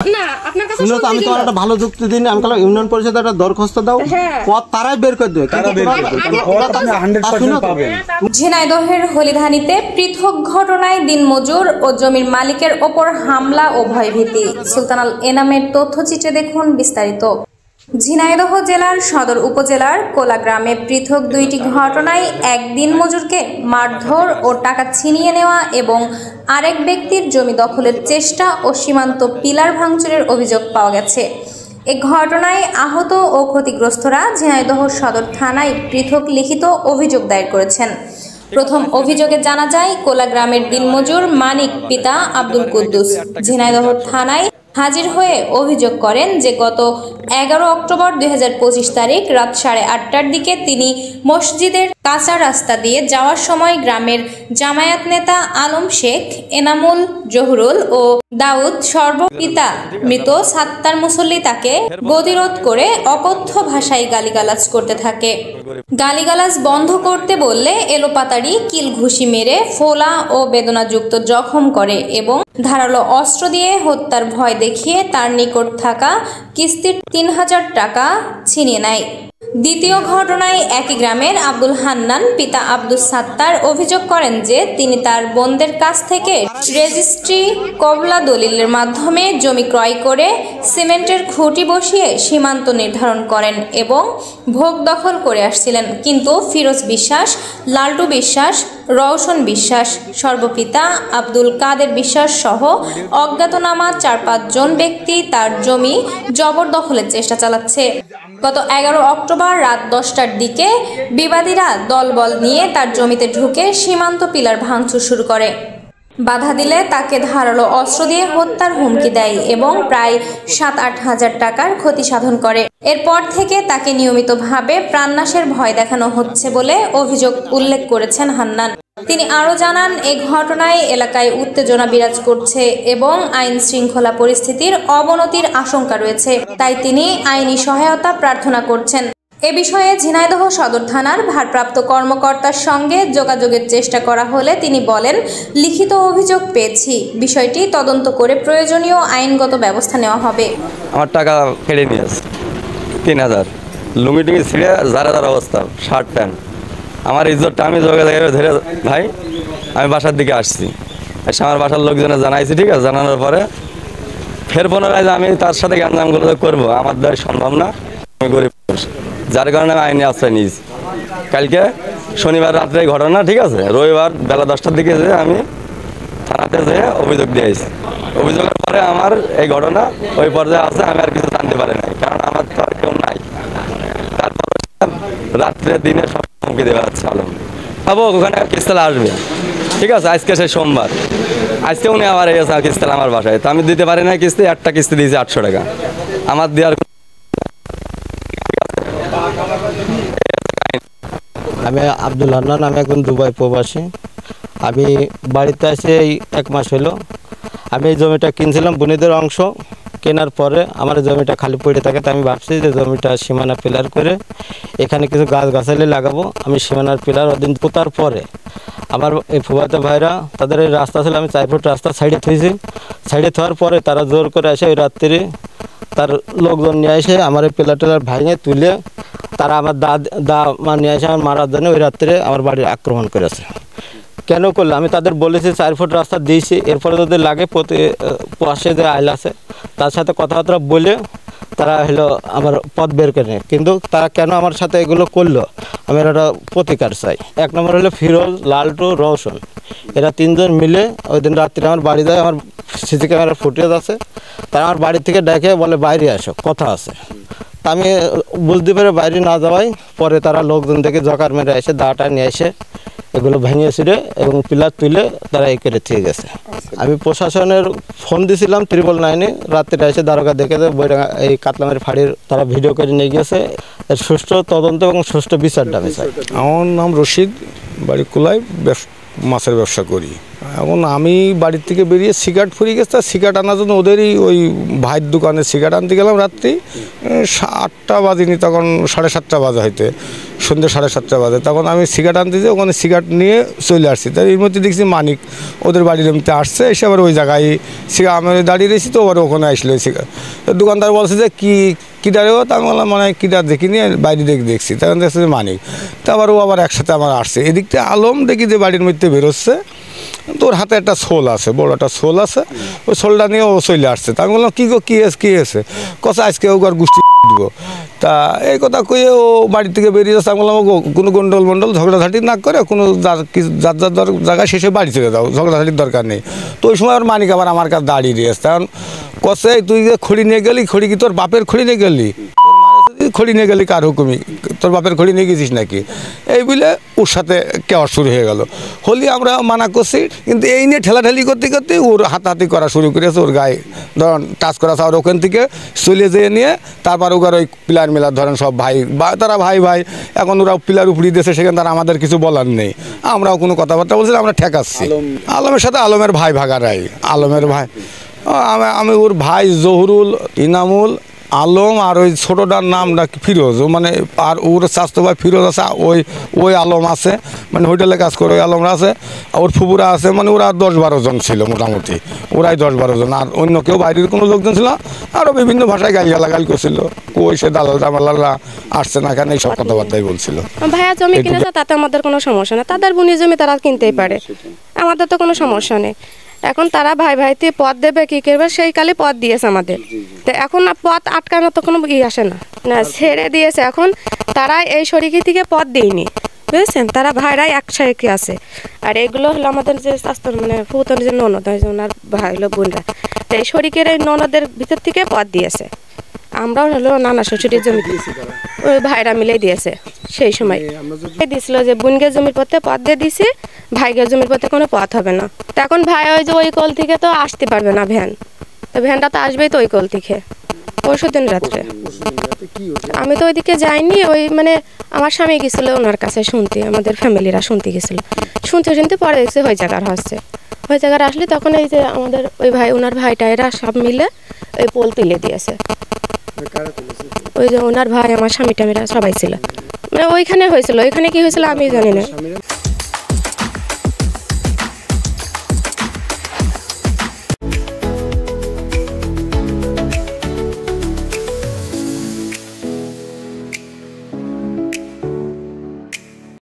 না আপনার কথা শুনো তো, আমি তোমার একটা ভালো যুক্তি দিন। আমি বললাম ইউনিয়ন পরিষদে একটা দরখাস্ত দাও, পথ তারাই বের করে দেবে। ঝিনাইদহের হলিধানিতে পৃথক ঘটনায় দিনমজুর ও জমির মালিকের ওপর হামলা ও ভয়ভীতি। সুলতানাল এনামের তথ্যচিত্রে দেখুন বিস্তারিত। ঝিনাইদহ জেলার সদর উপজেলার কোলা গ্রামে পৃথক দুইটি ঘটনায় এক দিনমজুরকে মারধর ও টাকা ছিনিয়ে নেওয়া এবং আরেক ব্যক্তির জমি দখলের চেষ্টা ও সীমান্ত পিলার ভাঙচুরের অভিযোগ পাওয়া গেছে। এ ঘটনায় আহত ও ক্ষতিগ্রস্তরা ঝিনাইদহ সদর থানায় পৃথক লিখিত অভিযোগ দায়ের করেছেন। প্রথম অভিযোগে জানা যায়, কোলা গ্রামের দিনমজুর মানিক পিতা আব্দুল কুদ্দুস ঝিনাইদহ থানায় হাজির হয়ে অভিযোগ করেন যে গত 11 অক্টোবর 2025 তারিখ রাত 8:30টার দিকে তিনি মসজিদের কাঁচা রাস্তা দিয়ে যাওয়ার সময় গ্রামের জামায়াত নেতা আলম শেখ, এনামুল, জহুরুল ও দাউদ সর্বপিতা মৃত সাত্তার মুসল্লি তাকে গতিরোধ করে অকথ্য ভাষায় গালিগালাজ করতে থাকে। গালিগালাজ বন্ধ করতে বললে এলোপাতাড়ি কিল ঘুষি মেরে ফোলা ও বেদনাযুক্ত জখম করে এবং ধারালো অস্ত্র দিয়ে হত্যার ভয় দেখিয়ে তার নিকট থাকা কিস্তির 3000 টাকা ছিনিয়ে নেয়। দ্বিতীয় ঘটনায় একই গ্রামের আব্দুল হান্নান পিতা আব্দুস সাত্তার অভিযোগ করেন যে তিনি তার বোনদের কাছ থেকে রেজিস্ট্রি কবলা দলিলের মাধ্যমে জমি ক্রয় করে সিমেন্টের খুঁটি বসিয়ে সীমান্ত নির্ধারণ করেন এবং ভোগ দখল করে আসছিলেন। কিন্তু ফিরোজ বিশ্বাস, লালটু বিশ্বাস, রওশন বিশ্বাস, সর্বপিতা আব্দুল কাদের বিশ্বাস সহ অজ্ঞাতনামা 4-5 জন ব্যক্তি তার জমি জবরদখলের চেষ্টা চালাচ্ছে। গত 11 অক্টোবর রাত 10টার দিকে বিবাদীরা দলবল নিয়ে তার জমিতে ঢুকে সীমান্ত পিলার ভাঙচুর শুরু করে। বাধা দিলে তাকে ধারালো অস্ত্র দিয়ে হত্যার হুমকি দেয় এবং প্রায় 7-8 হাজার টাকার ক্ষতি সাধন করে। এরপর থেকে তাকে নিয়মিতভাবে প্রাণনাশের ভয় দেখানো হচ্ছে বলে অভিযোগ উল্লেখ করেছেন হান্নান। তিনি আরও জানান, এই ঘটনায় এলাকায় উত্তেজনা বিরাজ করছে এবং আইন শৃঙ্খলা পরিস্থিতির অবনতির আশঙ্কা রয়েছে, তাই তিনি আইনি সহায়তা প্রার্থনা করছেন। এ বিষয়ে ঝিনাইদহ সদর থানার ভারপ্রাপ্ত কর্মকর্তার সঙ্গে যোগাযোগের চেষ্টা করা হলে তিনি বলেন, লিখিত অভিযোগ পেয়েছি, বিষয়টি তদন্ত করে প্রয়োজনীয় আইনগত ব্যবস্থা নেওয়া হবে। আমার টাকা কেড়ে নিয়েছে 3000, লুঙ্গি টুঙ্গি ছিঁড়ে যারা অবস্থা, শার্ট প্যান্ট, আমার ইজ্জতটা আমি ধরে ভাই আমি বাসার দিকে আসছি, এসে আমার বাসার লোকজনে জানাইছি। ঠিক আছে, জানানোর পরে ফের পুনরায় যে আমি তার সাথে গ্যাঞ্জামগুলো করবো আমার দ্বারা সম্ভব না, আমি গরিব মানুষ, যার কারণে আমি আইনি আশ্রয় নিয়েছি। কালকে শনিবার রাত্রে ঘটনা, ঠিক আছে, রবিবার বেলা 10টার দিকে যে আমি থানাতে যেয়ে অভিযোগ দিয়েছি। অভিযোগের পরে আমার এই ঘটনা ওই পর্যায়ে আছে, আমি আর কিছু জানতে পারি নাই, কারণ আমার তো আর কেউ নাই। তারপর রাত্রে দিনে সব হুমকি দেওয়া হচ্ছে আলম ভাবো ওখানে কিস্তালা আসবে। ঠিক আছে, আজকে সেই সোমবার, আজকে উনি আবার এসে কিস্তালা আমার বাসায়, তো আমি দিতে পারি না কিস্তি। একটা কিস্তি দিয়েছি 800 টাকা, আমার দেওয়ার। আমি আব্দুল হান্নান, আমি এখন দুবাই প্রবাসী। আমি বাড়িতে আসে এই 1 মাস হলো। আমি এই জমিটা কিনছিলাম বোনেদের অংশ, কেনার পরে আমার জমিটা খালি পড়ে থাকে, তো আমি ভাবছি যে জমিটা সীমানা পিলার করে এখানে কিছু গাছগাছালি লাগাবো। আমি সীমানার পিলার ওদিন পোতার পরে আমার এই ফুফাতো ভাইরা, তাদের এই রাস্তা ছিল, আমি 4 ফুট রাস্তা সাইডে থুয়েছি। সাইডে থোয়ার পরে তারা জোর করে আসে ওই রাত্রি তার লোকজন নিয়ে এসে আমার এই পিলার টিলার ভাঙে তুলে তারা আমার দা নিয়ে এসে আমার মারার জন্য ওই রাত্রে আমার বাড়ি আক্রমণ করেছে। কেন করলো আমি তাদের বলেছি 4 ফুট রাস্তা দিয়েছি, এরপরে যদি লাগে পাশে যে আইল আছে তার সাথে কথাবার্তা বলে তারা হলো আমার পথ বের করে নেয়। কিন্তু তারা কেন আমার সাথে এগুলো করলো আমি একটা প্রতিকার চাই। 1 নম্বর হলো ফিরোজ, লালটু, রওশন, এরা 3 জন মিলে ওই দিন রাত্রে আমার বাড়ি যায়। আমার সিসি ক্যামেরার ফুটেজ আছে। তারা আমার বাড়ি থেকে ডেকে বলে বাইরে আসো, কথা আছে। তা আমি বুঝতে পেরে বাইরে না যাওয়াই পরে তারা লোকজন থেকে জকার মেরে এসে দাটা নিয়ে এসে এগুলো ভেঙে ছিঁড়ে এবং পিলার তুলে তারা এই করে ঠিক গেছে। আমি প্রশাসনের ফোন দিয়েছিলাম 999, রাত্রে এসে দারোগা দেখে বইটা এই কাতলামের ফাঁড়ির তারা ভিডিও করে নিয়ে গেছে। এর সুষ্ঠু তদন্ত এবং সুষ্ঠু বিচারটা আমি চাই। আমার নাম রশিদ, বাড়ি কুলাই, মাছের ব্যবসা করি। এখন আমি বাড়ির থেকে বেরিয়ে সিগারেট ফুরিয়ে গেছে, তার সিগারেট আনার জন্য ওদেরই ওই ভাইয়ের দোকানে সিগারেট আনতে গেলাম রাত্রি 8টা বাজেনি, তখন 7:30 বাজে হয়তো, সন্ধ্যে 7:30 বাজে। তখন আমি সিগারেট আনতে যাই, ওখানে সিগারেট নিয়ে চলে আসছি। তাই এর মধ্যে দেখছি মানিক ওদের বাড়ির এমনিতে আসছে, এসে আবার ওই জায়গায় আমি দাঁড়িয়ে রয়েছি, তো আবার ওখানে আসলো সিগারেট। দোকানদার বলছে যে কীটা রে, তা আমি বললাম মানে কীটা দেখিনি, বাইরে দেখছি। তখন দেখছি যে মানিক, তো আবার ও আবার একসাথে আমার আসছে। এদিকটা আলম দেখি যে বাড়ির মধ্যে বেরোচ্ছে, তোর হাতে একটা শোল আছে, বড় একটা শোল আছে, ওই শোলটা নিয়ে ও চলে আসছে। তা আমি বললাম কী এসে কথা আজকে ওর গোষ্ঠী দিব। তা এই কথা কয়ে ও বাড়ি থেকে বেরিয়ে যাচ্ছে। আমি বললাম কোনো গন্ডল ঝগড়াঝাটি না করে কোনো যার জায়গায় শেষে বাড়ি চলে দাও, ঝগড়াঝাটির দরকার নেই। তো ওই সময় ওর মানিক আবার আমার কাছে দাঁড়িয়ে দিয়েছে। তখন কষে তুই যে খড়ি নিয়ে গেলি, খড়ি কি তোর বাপের খড়ি নিয়ে গেলি, খড়ি নিয়ে গেলি কার হুকুমি, তোর বাপের খড়ি নিয়ে গেছিস নাকি, এই বলে ওর সাথে কেওয়ার শুরু হয়ে গেল। হলি আমরা মানা করছি, কিন্তু এই নিয়ে ঠেলাঠেলি করতে করতে ওর হাতাহাতি করা শুরু করেছে। ওর গায়ে ধরেন টাচ করা, আর ওখান থেকে চলে যেয়ে নিয়ে তারপর ওর ওই পিলার মেলার ধরেন সব ভাই তারা ভাই এখন ওরা পিলার উপড়িয়ে দিয়েছে, সেখানে তারা আমাদের কিছু বলার নেই, আমরাও কোনো কথাবার্তা বলছি, আমরা ঠেকাচ্ছি। আলমের সাথে আলমের ভাই ভাগারাই, আলমের ভাই আমি ওর ভাই জহুরুল, ইনামুল, আলম, আর ওই ছোটোটার নামটা ফিরোজ, মানে আর ওর স্বাস্থ্য ভাই ফিরোজ আছে, ওই আলম আছে, মানে হোটেলে কাজ করে ওই আলমরা আছে, ওর ফুপুরা আছে, মানে ওরা 10-12 জন ছিল মোটামুটি, ওরাই 10-12 জন, আর অন্য কেউ বাইরের কোনো লোকজন ছিল। আরও বিভিন্ন ভাষায় গালাগাল করছিল, কই সে দালাল দামালারা আসছে না কেন, এইসব কথাবার্তাই বলছিল। ভাইয়া জমি কিনেছে, তাতে আমাদের কোনো সমস্যা নেই, তাদের বুনি জমি তারা কিনতেই পারে, আমাদের তো কোনো সমস্যা নেই। এখন তারা ভাইতে পথ দেবে কি করবে, সেই কালে পথ দিয়েছে আমাদের, তো এখন পথ আটকানো তো কোনো আসে না ছেড়ে দিয়েছে। এখন তারা এই শরিকি থেকে পথ দিইনি, বুঝেছেন, তারা ভাইরাই এক শরিকি আছে। আর এগুলো হলো আমাদের যে স্বাস্থ্য মানে ফুতন যে ননদ হয়, ওনার ভাই হলো বোনরা, তো এই শরিকের এই ননদের ভিতর থেকে পথ দিয়েছে। আমরাও হলো নানা শ্বশুরের জমি ওই ভাইরা মিলেই দিয়েছে। সেই সময় দিয়েছিল যে বোনগের জমির পথে পথ দিয়ে দিছে, ভাইগের জমির পথে কোনো পথ হবে না। তো এখন ভাই ওই যে ওই কল থেকে তো আসতে পারবে না ভ্যান, তো ভ্যানটা তো আসবেই তো ওই কল থেকে। পরশুদিন রাত্রে আমি তো ওইদিকে যাইনি, ওই মানে আমার স্বামী গেছিলো ওনার কাছে শুনতে, আমাদের ফ্যামিলিরা শুনতে গেছিলো, শুনতে পরে দেখছে ওই জায়গার হচ্ছে, ওই জায়গার আসলে তখন এই যে আমাদের ওই ভাই ওনার ভাইটা এরা সব মিলে ওই পোল তুলে দিয়েছে। ওই যে ওনার ভাই, আমার স্বামী টামিরা সবাই ছিল, মানে ওইখানে হয়েছিল, ওইখানে কি হয়েছিল আমি জানি না।